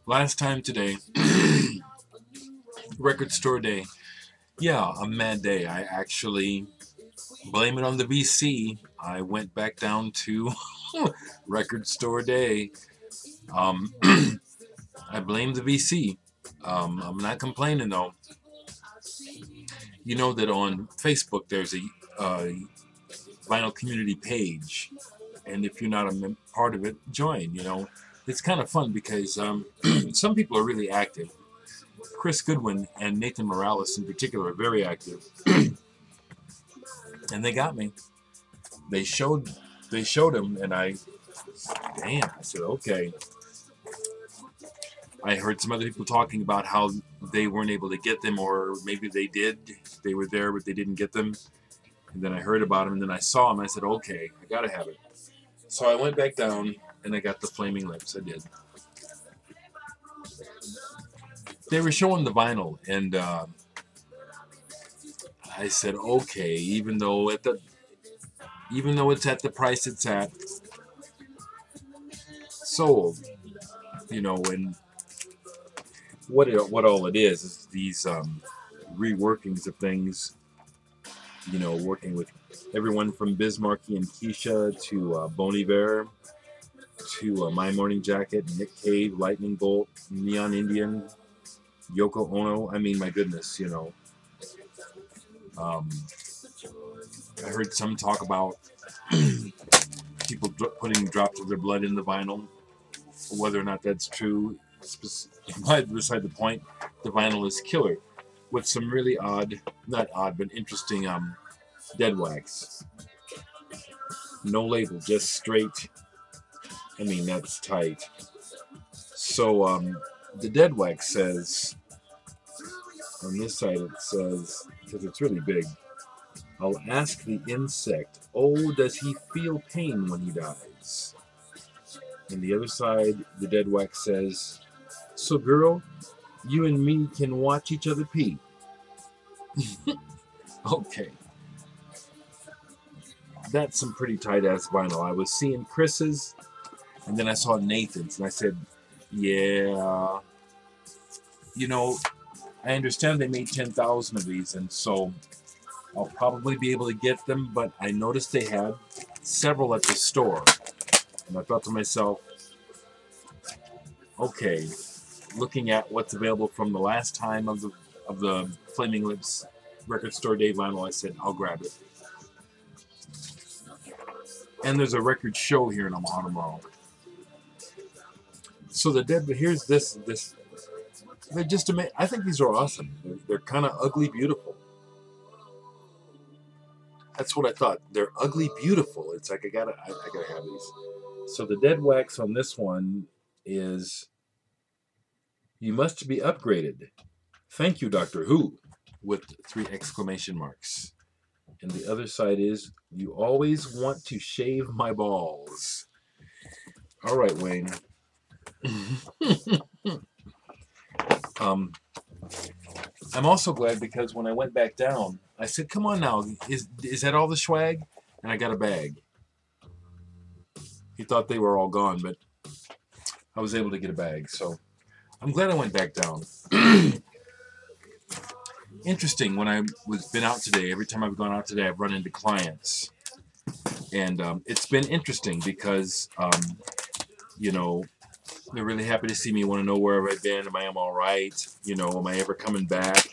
Last time today, record store day. Yeah, a mad day. I actually blame it on the VC. I went back down to record store day. Um, I blame the VC. I'm not complaining though. You know that on Facebook there's a uh, vinyl community page, and if you're not a part of it, join. It's kind of fun because some people are really active. Chris Goodwin and Nathan Morales in particular are very active, and they got me. They showed them, and damn, I said okay. I heard some other people talking about how they weren't able to get them, or maybe they did. They were there, but they didn't get them. And then I heard about them, and then I saw them. I said, okay, I gotta have it. So I went back down, and I got the Flaming Lips. I did. They were showing the vinyl, and I said, okay, even though it's at the price it's at, sold. And what all it is these reworkings of things. Working with everyone from Biz Markie and Keisha to Bon Iver to My Morning Jacket, Nick Cave, Lightning Bolt, Neon Indian, Yoko Ono. I mean, my goodness, I heard some talk about people putting drops of their blood in the vinyl. Whether or not that's true, beside the point, the vinyl is killer. With some really not odd, but interesting dead wax. No label, just straight. I mean, that's tight. So the dead wax says, on this side it says, because it's really big, I'll ask the insect, oh, does he feel pain when he dies? And the other side, the dead wax says, so girl, you and me can watch each other pee. Okay. That's some pretty tight-ass vinyl. I was seeing Chris's, and then I saw Nathan's, and I said, yeah, I understand they made 10,000 of these, and so I'll probably be able to get them, but I noticed they had several at the store. And I thought to myself, okay, looking at what's available from the last time of the Flaming Lips record store day vinyl, I said, I'll grab it. And there's a record show here in Omaha tomorrow. So here's this. They're just amazing. I think these are awesome. They're kind of ugly beautiful. That's what I thought. They're ugly beautiful. It's like I gotta have these. So the dead wax on this one is, you must be upgraded. Thank you, Doctor Who, with 3 exclamation marks. And the other side is, you always want to shave my balls. All right, Wayne. I'm also glad because when I went back down, I said, come on now, is that all the swag? And I got a bag. He thought they were all gone, but I was able to get a bag. So I'm glad I went back down. Interesting, when I was been out today, every time I've gone out today, I've run into clients. And it's been interesting because, they're really happy to see me, want to know where I've been, am I all right, am I ever coming back?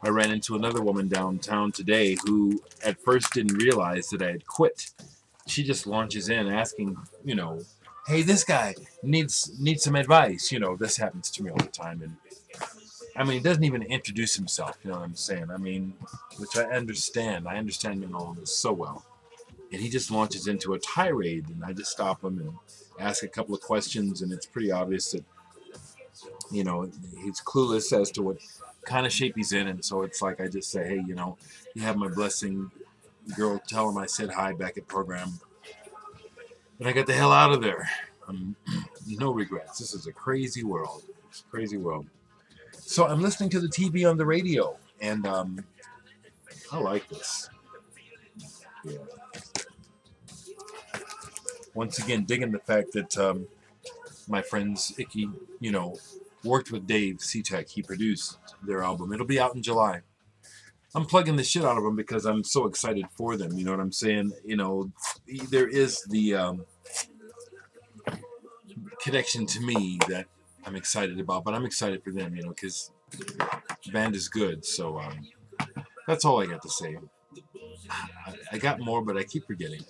I ran into another woman downtown today who at first didn't realize that I had quit. She just launches in asking, hey, this guy needs some advice. This happens to me all the time. And I mean, he doesn't even introduce himself, you know what I'm saying? I mean, which I understand. I understand this so well. And he just launches into a tirade, and I just stop him and ask a couple of questions, and it's pretty obvious that, he's clueless as to what kind of shape he's in, and so it's like I just say, hey, you have my blessing. Girl, tell him I said hi back at program. And I got the hell out of there. No regrets. This is a crazy world. It's a crazy world. So I'm listening to the TV on the radio, and I like this. Yeah. Once again, digging the fact that my friends Icky, you know, worked with Dave C-Tech. He produced their album. It'll be out in July. I'm plugging the shit out of them because I'm so excited for them. You know what I'm saying? You know, there is the connection to me that I'm excited about, but I'm excited for them, you know, because the band is good. So that's all I got to say. I got more, but I keep forgetting.